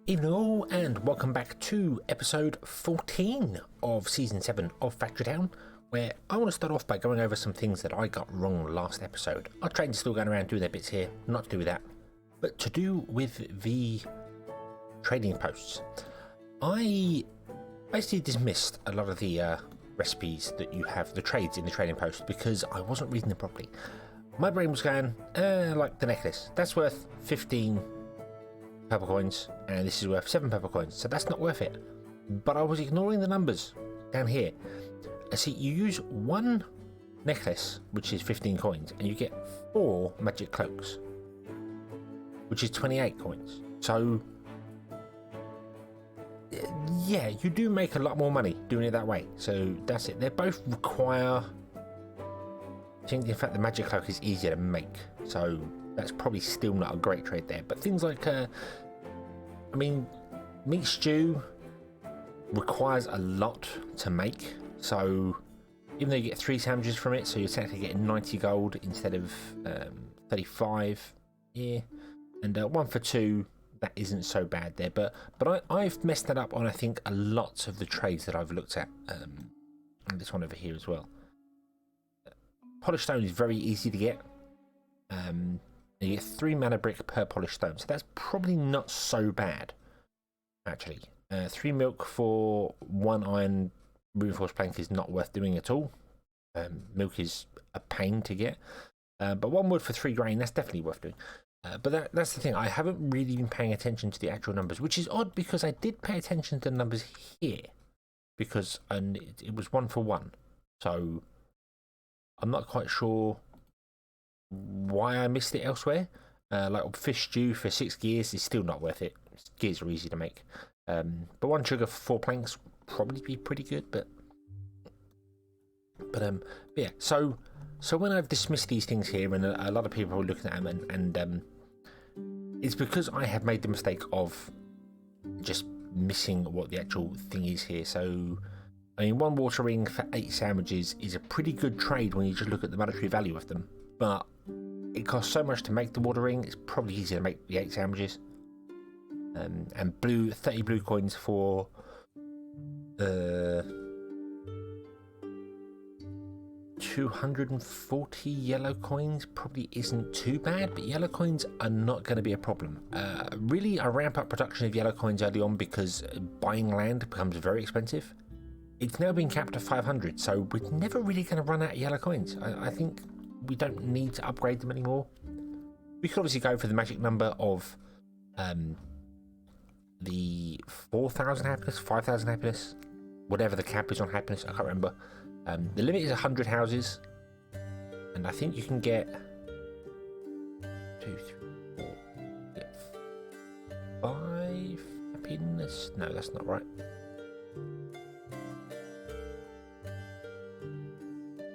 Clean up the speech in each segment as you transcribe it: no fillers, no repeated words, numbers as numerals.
Evening all, and welcome back to episode 14 of season 7 of Factory Town, where I want to start off by going over some things that I got wrong last episode. Our trains are still going around doing their bits here, not to do with that, but to do with the trading posts. I basically dismissed a lot of the recipes that you have, the trades in the trading post, because I wasn't reading them properly. My brain was going, like the necklace, that's worth 15 purple coins, and this is worth 7 purple coins, so that's not worth it. But I was ignoring the numbers down here. See, you use one necklace, which is 15 coins, and you get 4 magic cloaks, which is 28 coins. So yeah, you do make a lot more money doing it that way. So that's it. They both require, I think in fact the magic cloak is easier to make, so that's probably still not a great trade there. But things like, I mean, meat stew requires a lot to make. So even though you get 3 sandwiches from it, so you're technically getting 90 gold instead of 35 here. And 1 for 2, that isn't so bad there. But I've messed that up on, I think, a lot of the trades that I've looked at. And this one over here as well. Polished stone is very easy to get. You get 3 mana brick per polished stone, so that's probably not so bad, actually. 3 milk for 1 iron reinforced plank is not worth doing at all. Milk is a pain to get, but 1 wood for 3 grain, that's definitely worth doing. But that's the thing, I haven't really been paying attention to the actual numbers, which is odd because I did pay attention to the numbers here, because it was 1 for 1, so I'm not quite sure why I missed it elsewhere. Like fish stew for 6 gears is still not worth it. Gears are easy to make, but 1 sugar for 4 planks probably be pretty good. But yeah. So when I've dismissed these things here, and a lot of people are looking at them, and it's because I have made the mistake of just missing what the actual thing is here. So I mean, 1 water ring for 8 sandwiches is a pretty good trade when you just look at the monetary value of them, but it costs so much to make the water ring, it's probably easier to make the 8 sandwiches. And 30 blue coins for 240 yellow coins probably isn't too bad, but yellow coins are not going to be a problem. Really, I ramp up production of yellow coins early on because buying land becomes very expensive. It's now been capped at 500, so we're never really going to run out of yellow coins. I think we don't need to upgrade them anymore. We could obviously go for the magic number of the 4,000 happiness, 5,000 happiness, whatever the cap is on happiness, I can't remember. The limit is 100 houses, and I think you can get 2, 3, 4, get 5 happiness. No, that's not right.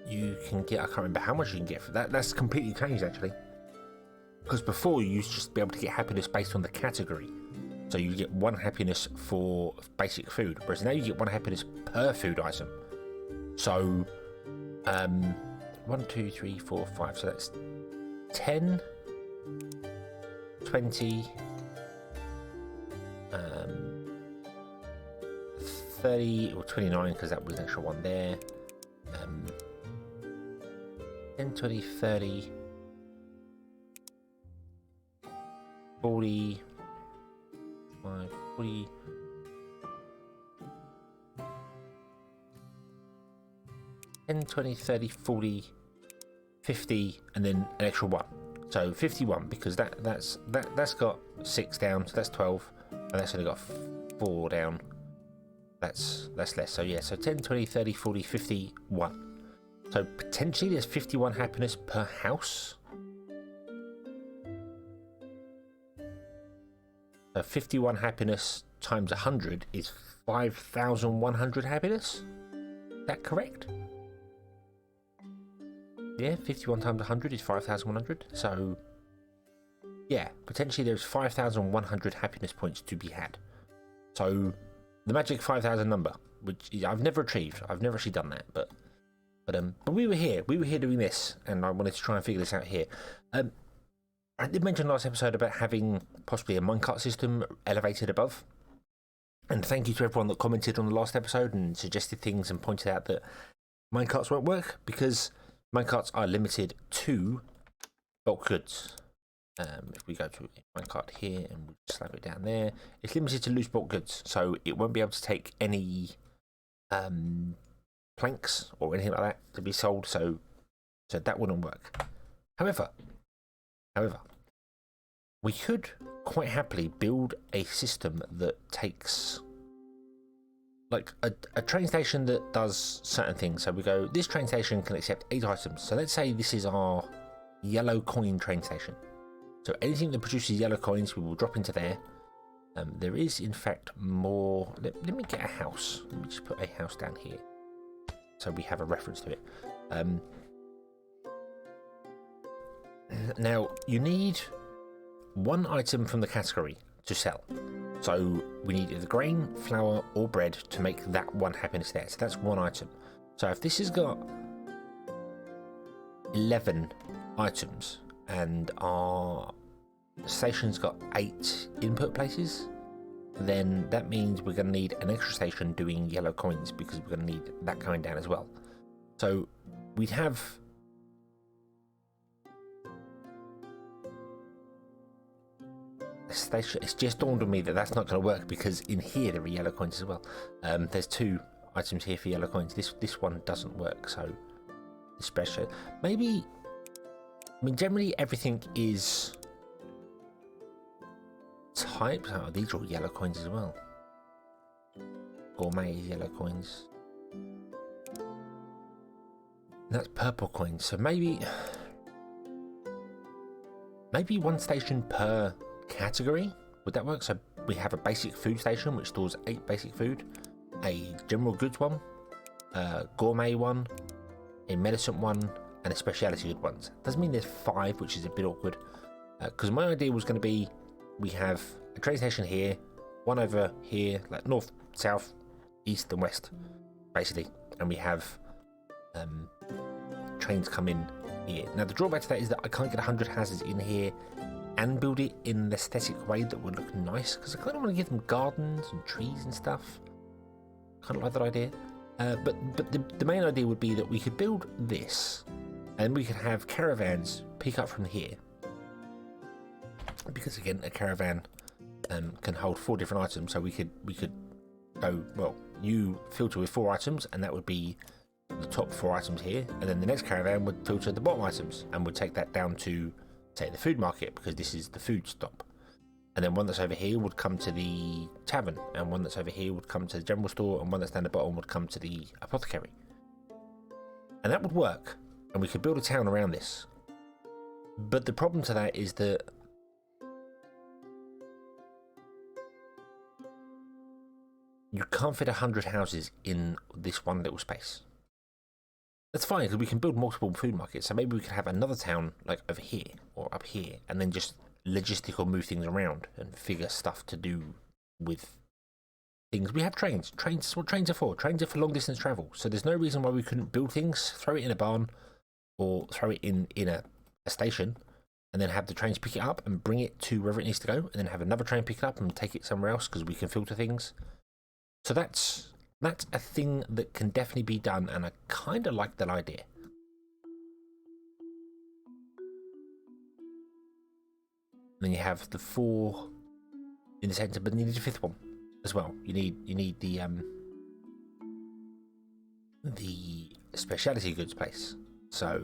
You can get, I can't remember how much you can get for that. That's completely changed actually, because before you used to just be able to get happiness based on the category. So you get 1 happiness for basic food, whereas now you get 1 happiness per food item. So 1, 2, 3, 4, 5, so that's 10, 20, 30 or 29, because that was an extra 1 there. 10, 20, 30, 40, 40, 10, 20, 30, 40, 50, and then an extra 1. So 51, because that's got 6 down, so that's 12, and that's only got 4 down. That's less. So yeah, so 10, 20, 30, 40, 51. So potentially there's 51 happiness per house. So 51 happiness times 100 is 5,100 happiness. Is that correct? Yeah, 51 times 100 is 5,100. So yeah, potentially there's 5,100 happiness points to be had. So the magic 5,000 number, which I've never achieved. I've never actually done that, but we were here doing this, and I wanted to try and figure this out here. I did mention last episode about having possibly a minecart system elevated above. And thank you to everyone that commented on the last episode and suggested things and pointed out that minecarts won't work because minecarts are limited to bulk goods. If we go to a minecart here and we slap it down there, it's limited to loose bulk goods, so it won't be able to take any planks or anything like that to be sold. So that wouldn't work. However, we could quite happily build a system that takes like a train station that does certain things. So we go, this train station can accept 8 items. So let's say this is our yellow coin train station. So anything that produces yellow coins, we will drop into there. There is, in fact, more. Let me get a house. Let me just put a house down here so we have a reference to it. Now, you need 1 item from the category to sell. So we need either grain, flour, or bread to make that 1 happiness there. So that's 1 item. So if this has got 11 items and our station's got 8 input places, then that means we're going to need an extra station doing yellow coins because we're going to need that going down as well. So we'd have a station. It's just dawned on me that that's not going to work because in here there are yellow coins as well. There's 2 items here for yellow coins. This one doesn't work, so special. Maybe, I mean, generally everything is typed. Oh, these are all yellow coins as well. Gourmet is yellow coins. That's purple coins. So maybe 1 station per category. Would that work? So we have a basic food station which stores 8 basic food, a general goods one, a gourmet one, a medicine one, and a speciality good ones. Doesn't mean there's 5, which is a bit awkward. Because my idea was going to be, we have a train station here, 1 over here, like north, south, east, and west, basically, and we have trains come in here. Now the drawback to that is that I can't get 100 houses in here and build it in an aesthetic way that would look nice, because I kind of want to give them gardens and trees and stuff. Kind of like that idea. But the main idea would be that we could build this, and we could have caravans pick up from here. Because again, a caravan can hold 4 different items, so we could go, well, you filter with 4 items, and that would be the top 4 items here, and then the next caravan would filter the bottom items and would take that down to, say, the food market, because this is the food stop. And then one that's over here would come to the tavern, and one that's over here would come to the general store, and one that's down the bottom would come to the apothecary. And that would work, and we could build a town around this. But the problem to that is that you can't fit 100 houses in this one little space. That's fine, because we can build multiple food markets, so maybe we could have another town like over here or up here, and then just logistical move things around and figure stuff to do with things. We have trains. Trains, what trains are for? Trains are for long distance travel, so there's no reason why we couldn't build things, throw it in a barn, or throw it in a station, and then have the trains pick it up and bring it to wherever it needs to go, and then have another train pick it up and take it somewhere else, because we can filter things. So that's a thing that can definitely be done, and I kind of like that idea. And then you have the 4 in the centre, but you need a 5th one as well. You need the speciality goods place. So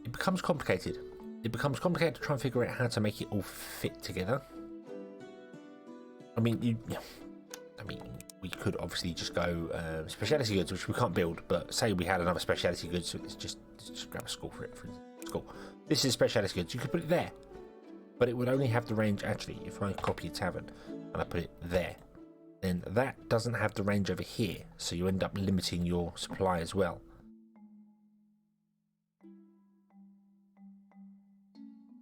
it becomes complicated. It becomes complicated to try and figure out how to make it all fit together. I mean, we could obviously just go speciality goods, which we can't build, but say we had another speciality goods, so let's just grab a school for it. School. This is speciality goods. You could put it there, but it would only have the range. Actually, if I copy a tavern and I put it there, then that doesn't have the range over here, so you end up limiting your supply as well.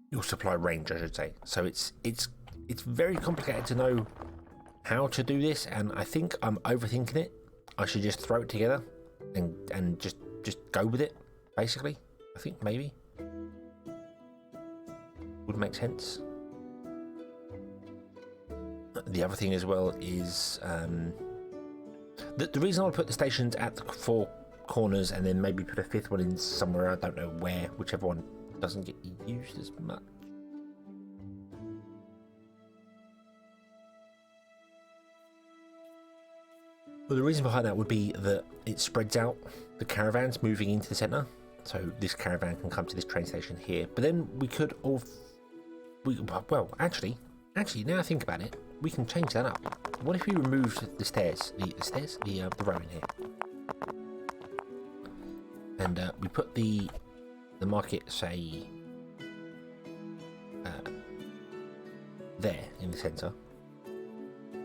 Your supply range, I should say. So it's very complicated to know how to do this, and I think I'm overthinking it. I should just throw it together and just go with it, basically. I think maybe would make sense. The other thing as well is the reason I put the stations at the 4 corners and then maybe put a 5th one in somewhere, I don't know where, whichever one doesn't get used as much. Well, the reason behind that would be that it spreads out the caravans moving into the centre. So this caravan can come to this train station here. But then we could all... well, actually, now I think about it, we can change that up. What if we removed the stairs? The row in here. And we put the market, say, there in the centre.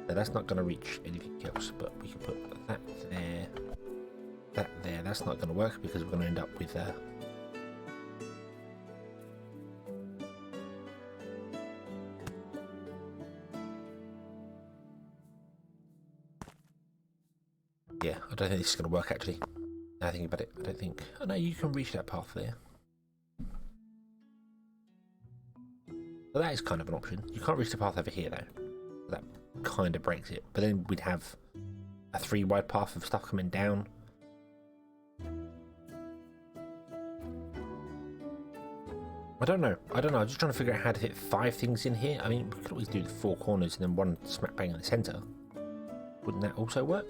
Now that's not going to reach anything else, but we can put that there, that there. That's not going to work because we're going to end up with yeah, I don't think this is going to work actually. Now I think about it, I don't think... Oh no, you can reach that path there. Well, that is kind of an option. You can't reach the path over here though. That kind of breaks it. But then we'd have a 3 wide path of stuff coming down. I don't know. I'm just trying to figure out how to fit 5 things in here. I mean, we could always do the 4 corners and then one smack bang in the centre. Wouldn't that also work?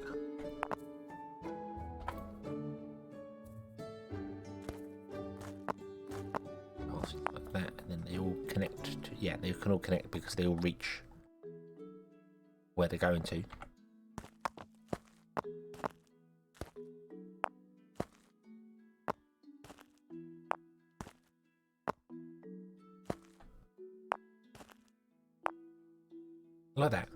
Like that, and then they all connect to, yeah, they can all connect because they all reach where they're going to. Like that.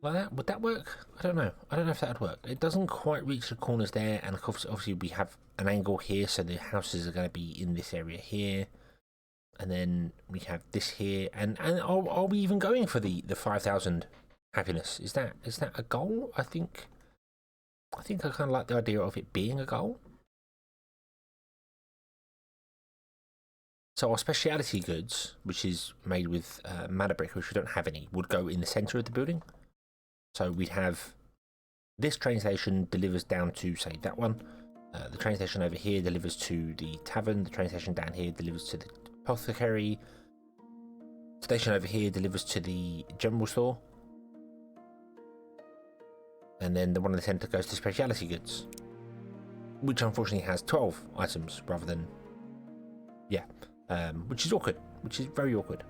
Like that? Would that work? I don't know. I don't know if that would work. It doesn't quite reach the corners there, and of course, obviously we have an angle here, so the houses are going to be in this area here. And then we have this here, and are we even going for the 5,000 happiness? Is that a goal? I think I kind of like the idea of it being a goal. So our speciality goods, which is made with mana brick, which we don't have any, would go in the centre of the building. So we'd have this train station delivers down to, say, that one. The train station over here delivers to the tavern. The train station down here delivers to the apothecary. Station over here delivers to the general store. And then the one in the centre goes to speciality goods, which unfortunately has 12 items rather than, yeah, which is awkward, which is very awkward.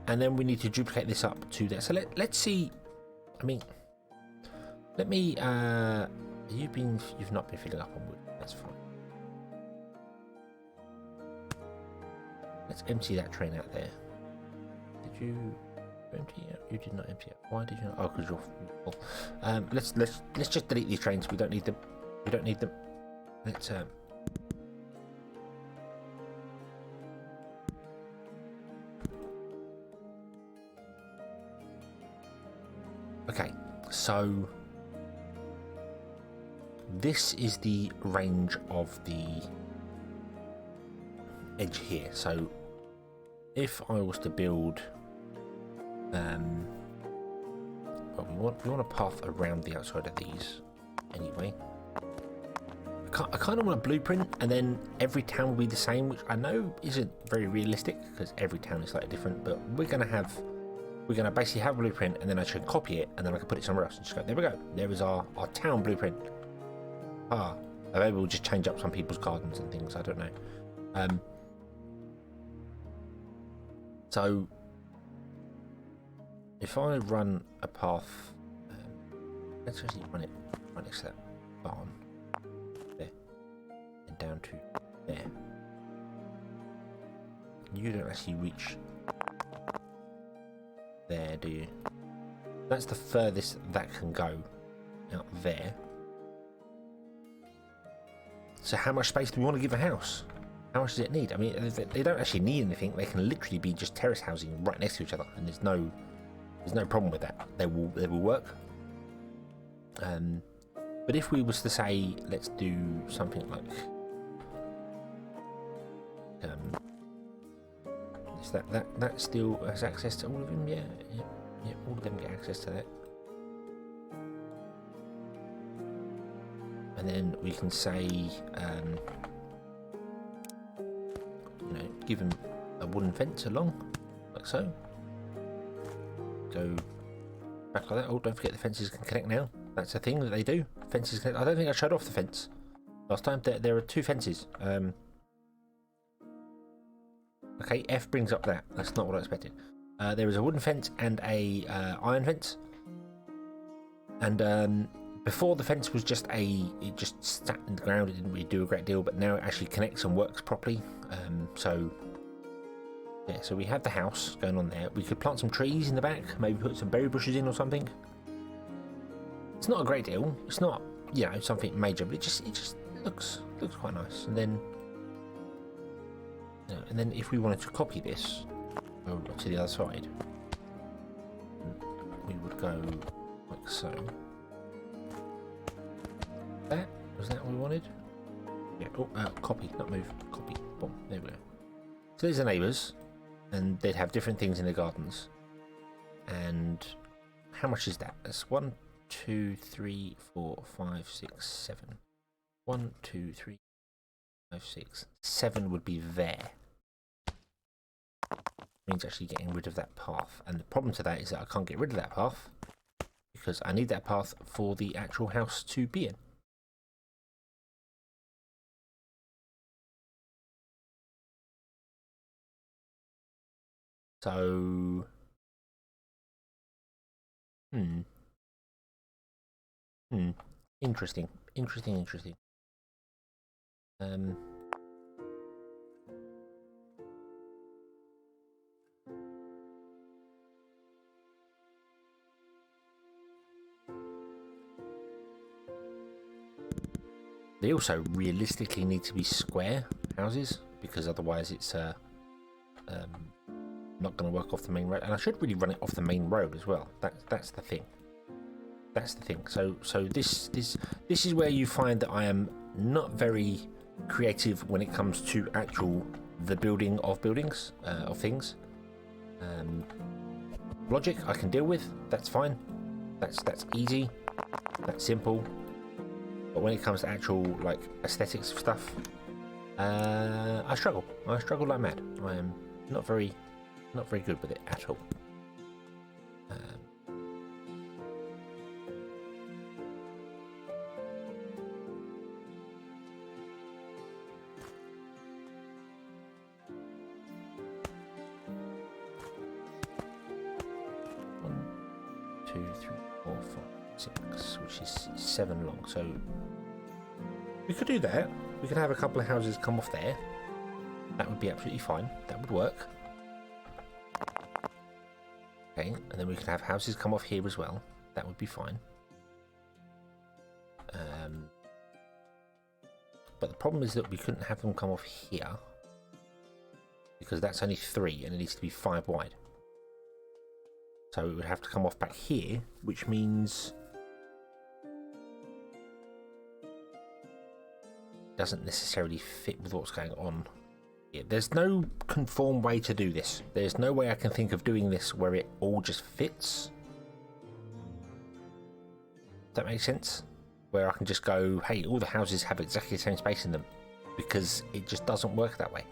And then we need to duplicate this up to there. So let's see. I mean, let me. You've not been filling up on wood. That's fine. Let's empty that train out there. Did you empty it? You did not empty it. Why did you not? Oh, because you're full. Let's just delete these trains. We don't need them. We don't need them. Let's okay, so this is the range of the edge here. So if I was to build, well, we want a path around the outside of these anyway. I kind of want a blueprint, and then every town will be the same, which I know isn't very realistic because every town is slightly different. But we're gonna basically have a blueprint, and then I should copy it, and then I can put it somewhere else and just go, there we go. There is our town blueprint. Maybe we'll just change up some people's gardens and things. I don't know. So if I run a path, let's actually run it right next to that barn there, and down to there. You don't actually reach there, do you? That's the furthest that can go, out there. So how much space do we want to give a house? How much does it need? I mean, they don't actually need anything. They can literally be just terrace housing right next to each other, and there's no problem with that. They will work. But if we was to say, let's do something like is that still has access to all of them? Yeah, all of them get access to that. And then we can say, you know, give them a wooden fence along, like so. Go back like that. Oh, don't forget the fences can connect now. That's a thing that they do. Fences connect. I don't think I showed off the fence last time. There are 2 fences. Okay, F brings up that. That's not what I expected. There is a wooden fence and a iron fence. And before the fence was just it just sat in the ground. It didn't really do a great deal, but now it actually connects and works properly. So yeah, so we have the house going on there. We could plant some trees in the back, maybe put some berry bushes in or something. It's not a great deal. It's not, you know, something major, but it just looks quite nice. And then, you know, and then if we wanted to copy this over to the other side, we would go like so. Was that what we wanted? Yeah. Oh, copy, not move. Copy. Boom. There we go. So there's the neighbours, and they'd have different things in their gardens. And how much is that? That's 1, 2, 3, 4, 5, 6, 7. 1, 2, 3, 5, 6, 7 would be there. Means actually getting rid of that path. And the problem to that is that I can't get rid of that path because I need that path for the actual house to be in. So, interesting. They also realistically need to be square houses because otherwise it's not going to work off the main road. And I should really run it off the main road as well. That's the thing. That's the thing. So this is where you find that I am not very creative when it comes to the building of buildings of things. Logic I can deal with. That's fine. That's easy. That's simple. But when it comes to actual like aesthetics of stuff, I struggle. I struggle like mad. I am not very good with it at all. One, 2, 3, 4, 5, 6, which is 7 long. So we could do that. We could have a couple of houses come off there. That would be absolutely fine. That would work. Okay, and then we could have houses come off here as well. That would be fine. But the problem is that we couldn't have them come off here because that's only 3 and it needs to be 5 wide. So it would have to come off back here, which means it doesn't necessarily fit with what's going on. Yeah, there's no conform way to do this. There's no way I can think of doing this where it all just fits. Does that make sense? Where I can just go, hey, all the houses have exactly the same space in them, because it just doesn't work that way.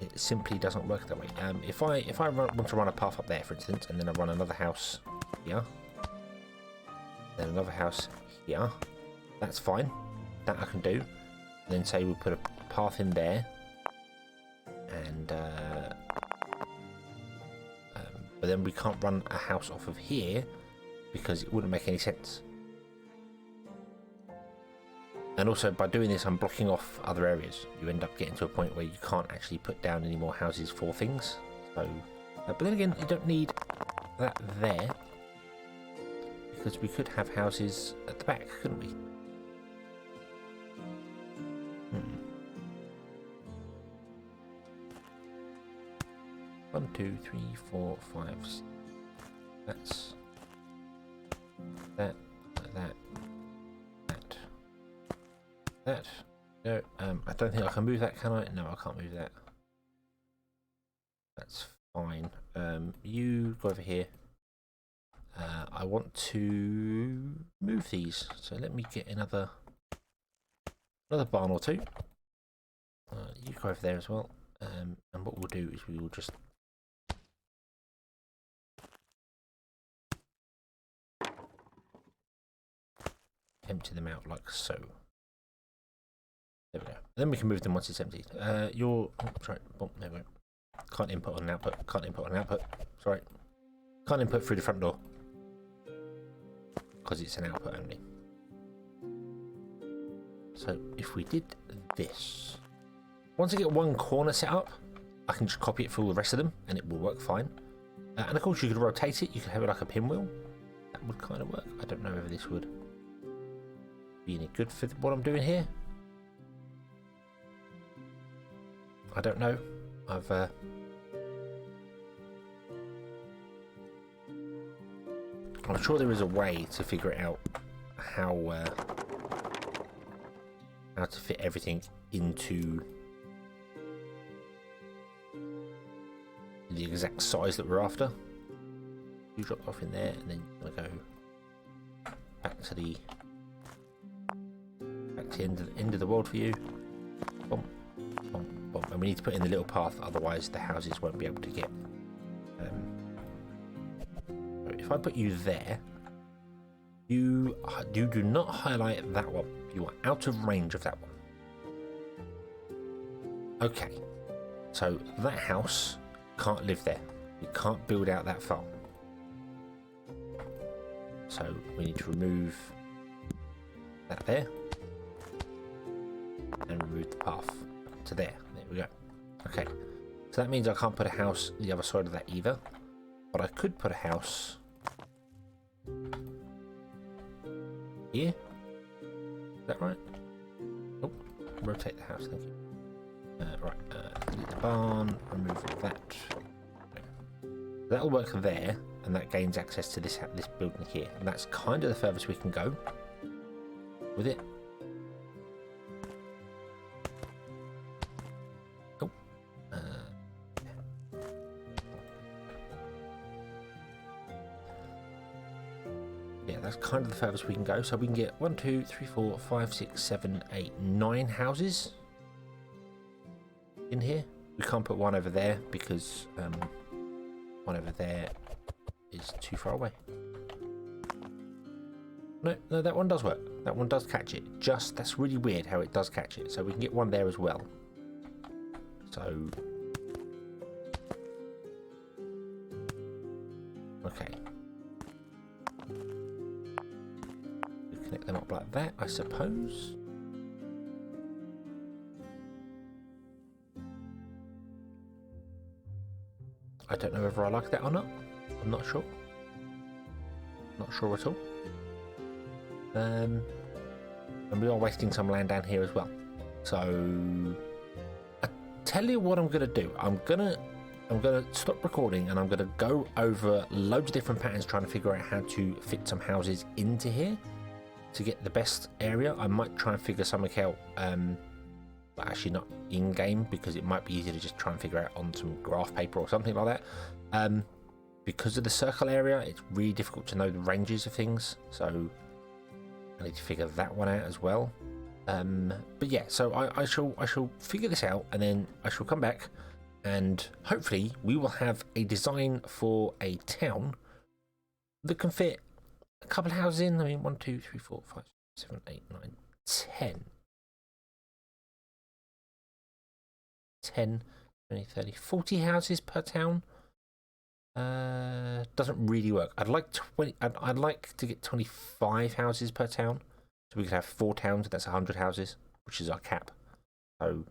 It simply doesn't work that way. If I want to run a path up there, for instance, and then I run another house here, then another house here, that's fine. That I can do. And then say we put a path in there. And but then we can't run a house off of here because it wouldn't make any sense. And also by doing this I'm blocking off other areas. You end up getting to a point where you can't actually put down any more houses for things. So but then again you don't need that there because we could have houses at the back, couldn't we? 1, 2, 3, 4, 5. That's that, like that, that. No, I don't think I can move that, can I? No, I can't move that. That's fine. You go over here. I want to move these, so let me get another barn or two. You go over there as well. And what we'll do is we will just empty them out like so. There we go. Then we can move them once it's emptied. You're... Oh, sorry. Oh, there we go. Can't input on an output. Can't input on an output. Sorry. Can't input through the front door. Because it's an output only. So if we did this... Once I get one corner set up, I can just copy it for all the rest of them and it will work fine. And of course you could rotate it. You could have it like a pinwheel. That would kind of work. I don't know whether this would be any good for what I'm doing here. I don't know. I'm sure there is a way to figure it out how to fit everything into the exact size that we're after. You drop off in there, and then you're gonna go back to the end of the world for you. Boom, boom, boom. And we need to put in the little path, otherwise the houses won't be able to get. If I put you there, you do not highlight that one. You are out of range of that one. Okay, so that house can't live there. You can't build out that far. So we need to remove that there and remove the path to there. There we go. Okay, so that means I can't put a house the other side of that either, but I could put a house here. Is that right? Oh, rotate the house, thank you. Right, delete the barn, remove that. That'll work there, and that gains access to this building here, and that's kind of the furthest we can go with it. Oh, yeah, that's kind of the furthest we can go. So we can get 1, 2, 3, 4, 5, 6, 7, 8, 9 houses in here. We can't put one over there because one over there is too far away. No, that one does work. That one does catch it. Just, that's really weird how it does catch it. So we can get one there as well. So, okay. We connect them up like that, I suppose. I don't know whether I like that or not. I'm not sure. Not sure at all. And we are wasting some land down here as well. So I tell you what I'm gonna do. I'm gonna stop recording and I'm gonna go over loads of different patterns trying to figure out how to fit some houses into here to get the best area. I might try and figure something out. But actually not in-game, because it might be easier to just try and figure out on some graph paper or something like that. Because of the circle area, it's really difficult to know the ranges of things, so I need to figure that one out as well. But yeah, so I shall figure this out, and then I shall come back, and hopefully we will have a design for a town that can fit a couple of houses in. I mean, 1, 2, 3, 4, 5, 7, 8, 9, 10. 10, 20, 30, 40 houses per town. Doesn't really work. I'd like 20. I'd like to get 25 houses per town, so we could have 4 towns. That's 100 houses, which is our cap. So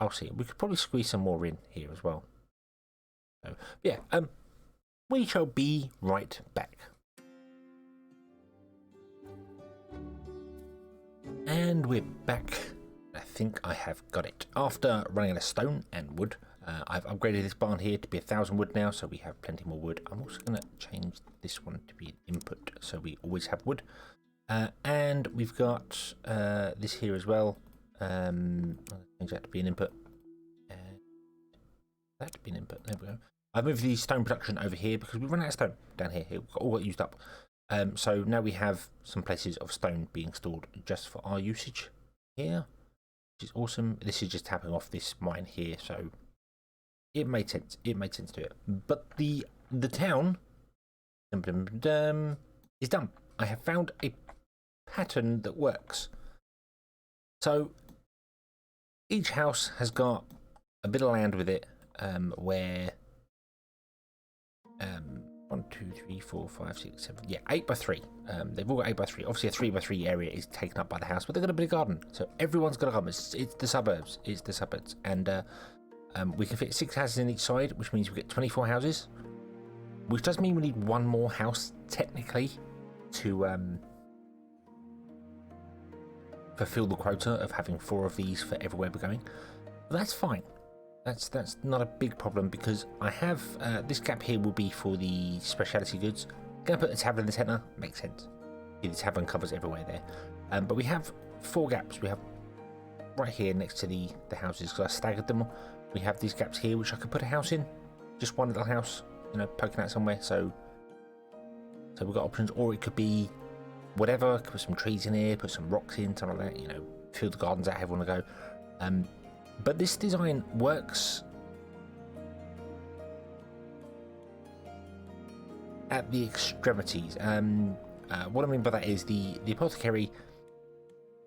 I'll see. We could probably squeeze some more in here as well. So yeah, we shall be right back. And we're back. I think I have got it. After running out of stone and wood, I've upgraded this barn here to be 1,000 wood now, so we have plenty more wood. I'm also going to change this one to be an input, so we always have wood. And we've got this here as well. I'll change that to be an input. That to be an input. There we go. I've moved the stone production over here because we run out of stone down here. It all got used up. So now we have some places of stone being stored just for our usage here, which is awesome. This is just tapping off this mine here, so it made sense. It made sense to it. But the town is done. I have found a pattern that works. So each house has got a bit of land with it, where 1, 2, 3, 4, 5, 6, 7, yeah, 8 by 3. They've all got 8 by 3. Obviously, a 3 by 3 area is taken up by the house, but they've got a bit of garden. So everyone's got a garden. It's the suburbs. It's the suburbs, and we can fit 6 houses in each side, which means we get 24 houses. Which does mean we need one more house technically to fulfill the quota of having 4 of these for everywhere we're going. But that's fine. That's not a big problem because I have this gap here will be for the specialty goods. Gonna put the tavern in the centre, makes sense. The tavern covers everywhere there. But we have 4 gaps. We have right here next to the houses because I staggered them. We have these gaps here which I could put a house in, just one little house, you know, poking out somewhere. So we've got options, or it could be whatever. Could put some trees in here, put some rocks in, something like that. You know, fill the gardens out, everyone to go. But this design works at the extremities. What I mean by that is the apothecary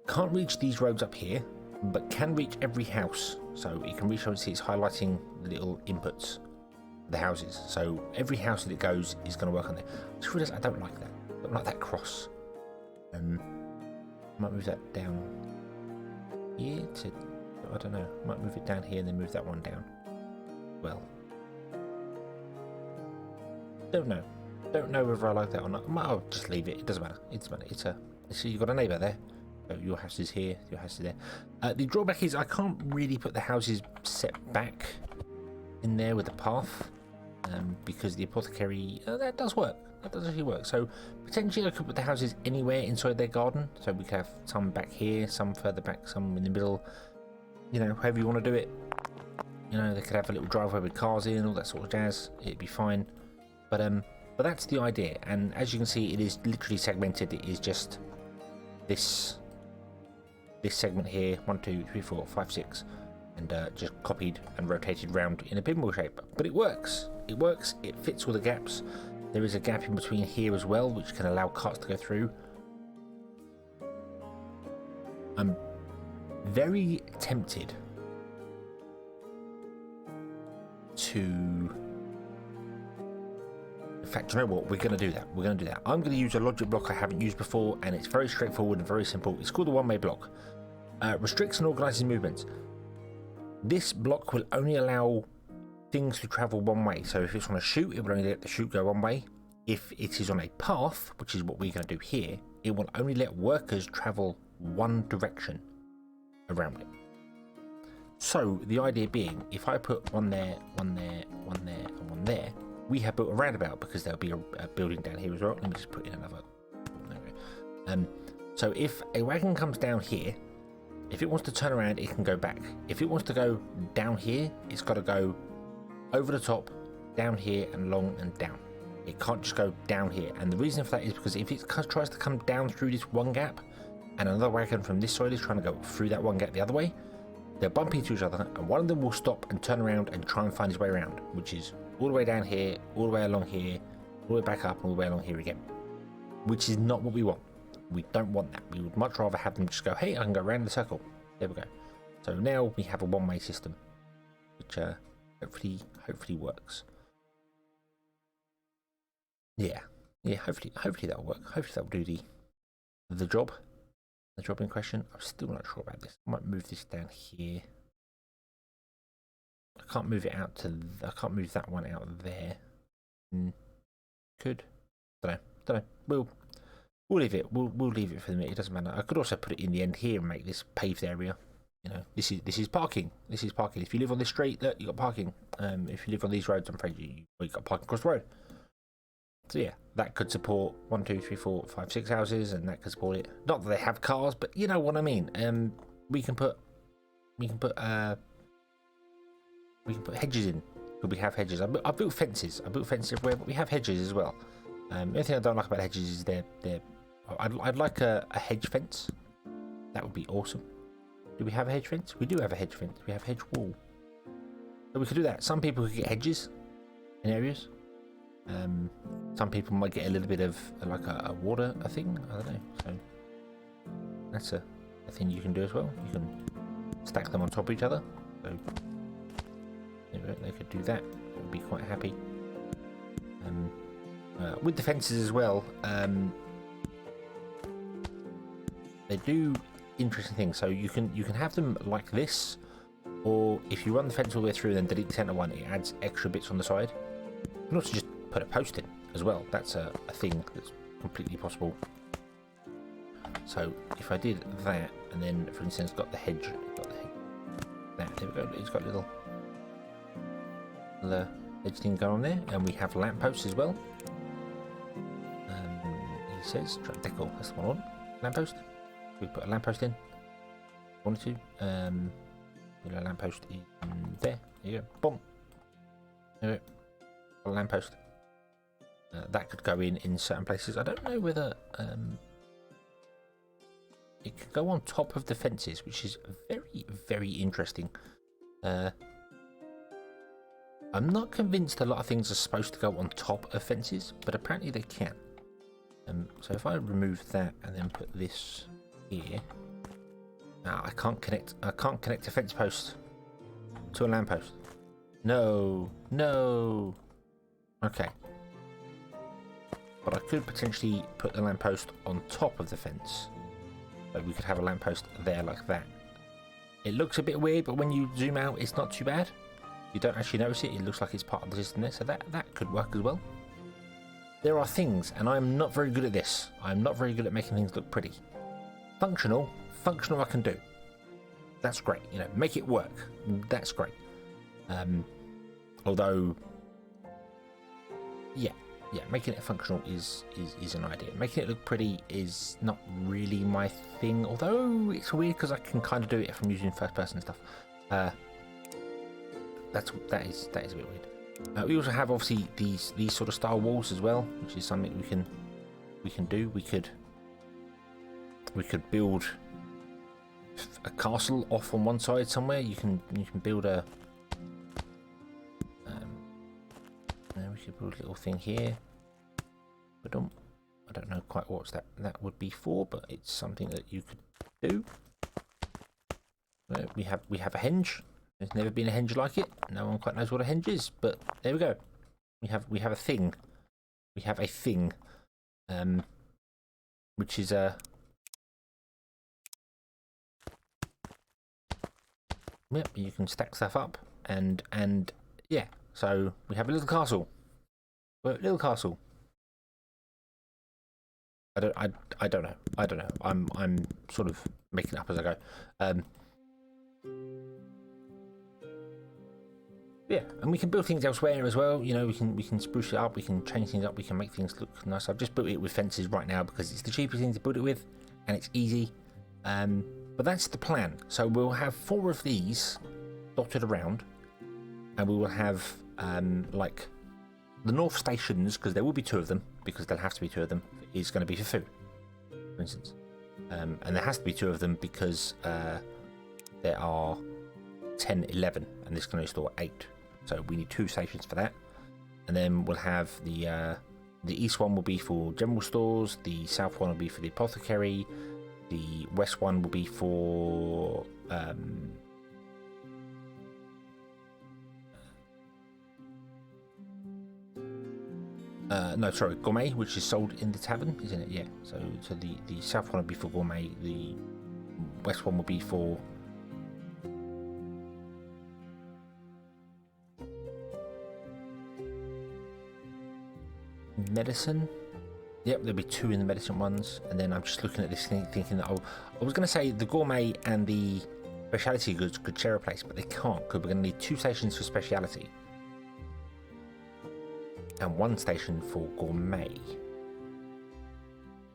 can't reach these roads up here, but can reach every house. So it can reach, obviously it's highlighting the little inputs, the houses. So every house that it goes is going to work on there. I just realised I don't like that. I don't like that cross. I might move that down here to... I don't know, might move it down here and then move that one down. Well, don't know whether I like that or not. I'll just leave it. It doesn't matter. It doesn't matter. So you've got a neighbour there. So your house is here. Your house is there. The drawback is I can't really put the houses set back in there with the path, because the apothecary that does work. That does actually work. So potentially I could put the houses anywhere inside their garden. So we could have some back here, some further back, some in the middle. You know, however you want to do it. You know, they could have a little driveway with cars in, all that sort of jazz. It'd be fine. But that's the idea. And as you can see, it is literally segmented. It is just this segment here, 1, 2, 3, 4, 5, 6, and just copied and rotated round in a pinball shape. But it works. It works. It fits all the gaps. There is a gap in between here as well, which can allow carts to go through. I'm very tempted to... In fact, you know what? We're going to do that. We're going to do that. I'm going to use a logic block I haven't used before, and it's very straightforward and very simple. It's called the one-way block. Restricts and organises movements. This block will only allow things to travel one way. So if it's on a chute, it will only let the chute go one way. If it is on a path, which is what we're going to do here, it will only let workers travel one direction around it. So the idea being, if I put one there, one there, one there, and one there, we have built a roundabout because there'll be a building down here as well. Let me just put in another. There we go. So if a wagon comes down here, if it wants to turn around, it can go back. If it wants to go down here, it's got to go over the top, down here, and along and down. It can't just go down here. And the reason for that is because if it tries to come down through this one gap, and another wagon from this side is trying to go through that one gap the other way, they'll bump into each other, and one of them will stop and turn around and try and find his way around, which is all the way down here, all the way along here, all the way back up, and all the way along here again, which is not what we want. We don't want that. We would much rather have them just go, hey, I can go around the circle. There we go. So now we have a one-way system, which hopefully works. Yeah, hopefully that'll work. Hopefully that'll do the job. The job in question. I'm still not sure about this. I might move this down here. I can't move it out to... I can't move that one out there. Could. Don't know. We'll leave it. We'll leave it for the minute. It doesn't matter. I could also put it in the end here and make this paved area. You know, this is parking. This is parking. If you live on this street, look, you got parking. If you live on these roads, I'm afraid you got parking across the road. So yeah, that could support 1, 2, 3, 4, 5, 6 houses, and that could support it. Not that they have cars, but you know what I mean. We can put hedges in. Could we have hedges? I built fences. I built fences everywhere, but we have hedges as well. The only thing I don't like about hedges is I'd like a hedge fence. That would be awesome. Do we have a hedge fence? We do have a hedge fence. We have hedge wall. So we could do that. Some people could get hedges in areas. Some people might get a little bit of like a water thing. I don't know. So that's a thing you can do as well. You can stack them on top of each other. So they could do that. They would be quite happy. With the fences as well, they do interesting things. So you can have them like this, or if you run the fence all the way through and then delete the center one, it adds extra bits on the side. You can also just put a post in as well. That's a thing that's completely possible. So if I did that, and then for instance got the hedge, there we go. It's got a little hedge thing going on there, and we have lampposts as well. He says decor. That's the one on lamppost. We put a lamppost in. Wanted to. Put a lamppost in there. There you go. Boom. There we go. A lamppost. That could go in certain places. I don't know whether it could go on top of the fences, which is very, very interesting. I'm not convinced a lot of things are supposed to go on top of fences, but apparently they can. So if I remove that and then put this here, I can't connect a fence post to a lamppost. No. Okay. But I could potentially put the lamppost on top of the fence. So we could have a lamppost there like that. It looks a bit weird, but when you zoom out, it's not too bad. You don't actually notice it. It looks like it's part of the system there. So that could work as well. There are things, and I'm not very good at this. I'm not very good at making things look pretty. Functional I can do. That's great. You know, make it work. That's great. Although, yeah, making it functional is an idea. Making it look pretty is not really my thing. Although it's weird because I can kind of do it if I'm using first person stuff. That is a bit weird. We also have obviously these sort of style walls as well, which is something we can do. We could build a castle off on one side somewhere. You can build a we could build a little thing here. But I don't know quite what that would be for, but it's something that you could do. We have a henge. There's never been a henge like it. No one quite knows what a henge is, but there we go. We have a thing. We have a thing, which is a yep. You can stack stuff up, and yeah. So we have a little castle. Little castle. I don't know. I'm sort of making it up as I go. Yeah, and we can build things elsewhere as well. You know, we can spruce it up, we can change things up, we can make things look nice. I've just built it with fences right now because it's the cheapest thing to build it with, and it's easy. But that's the plan. So we'll have 4 of these dotted around, and we will have like the north stations, because there will be 2 of them, because there'll have to be 2 of them, is going to be for food, for instance. And there has to be 2 of them because there are 10, 11, and this can only store 8. So we need 2 stations for that. And then we'll have the east one will be for general stores, the south one will be for the apothecary, the west one will be for no, sorry, gourmet, which is sold in the tavern, isn't it? Yeah. So the south one will be for gourmet, the west one will be for medicine. Yep, there'll be 2 in the medicine ones, and then I'm just looking at this thing, thinking that I was going to say the gourmet and the speciality goods could share a place, but they can't because we're going to need 2 stations for speciality. and one station for gourmet.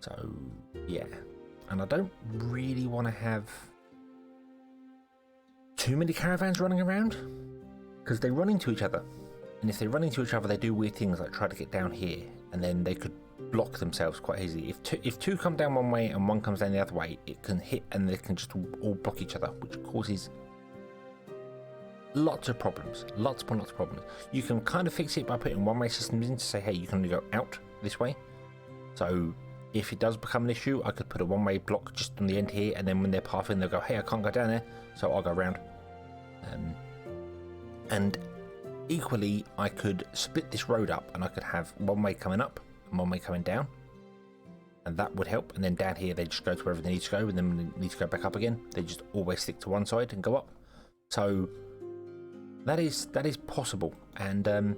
So yeah, and I don't really want to have too many caravans running around because they run into each other, and if they run into each other they do weird things like try to get down here, and then they could block themselves quite easily. If two come down one way and one comes down the other way, it can hit and they can just all block each other, which causes lots of problems. Lots upon lots of problems. You can kind of fix it by putting one-way systems in to say, hey, you can only go out this way. So if it does become an issue, I could put a one-way block just on the end here, and then when they're pathing, they'll go, hey, I can't go down there, so I'll go around. And equally, I could split this road up, and I could have one way coming up and one way coming down, and that would help. And then down here, they just go to wherever they need to go, and then when they need to go back up again, they just always stick to one side and go up. So that is possible, and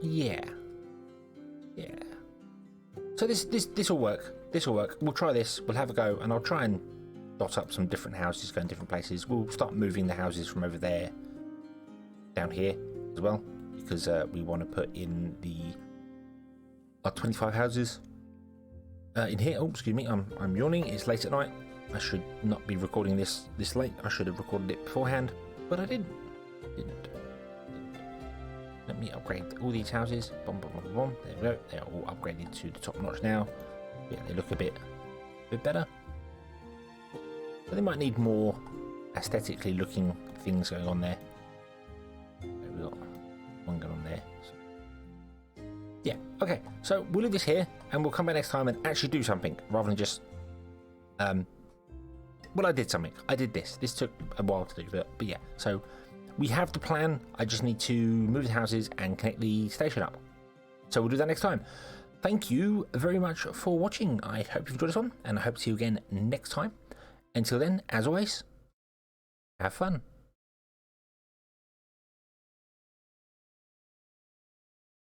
yeah. So this will work. This will work. We'll try this. We'll have a go, and I'll try and dot up some different houses going different places. We'll start moving the houses from over there down here as well, because we want to put in our 25 houses in here. Oh, excuse me, I'm yawning. It's late at night. I should not be recording this late. I should have recorded it beforehand, but I didn't. Let me upgrade all these houses. Boom, boom, boom, boom. There we go. They're all upgraded to the top notch now. Yeah, they look a bit better. But they might need more aesthetically looking things going on there. We've got one going on there. So, yeah, okay. So we'll leave this here, and we'll come back next time and actually do something rather than just well, I did something. I did this. This took a while to do, but yeah. So we have the plan. I just need to move the houses and connect the station up. So we'll do that next time. Thank you very much for watching. I hope you've enjoyed this one, and I hope to see you again next time. Until then, as always, have fun.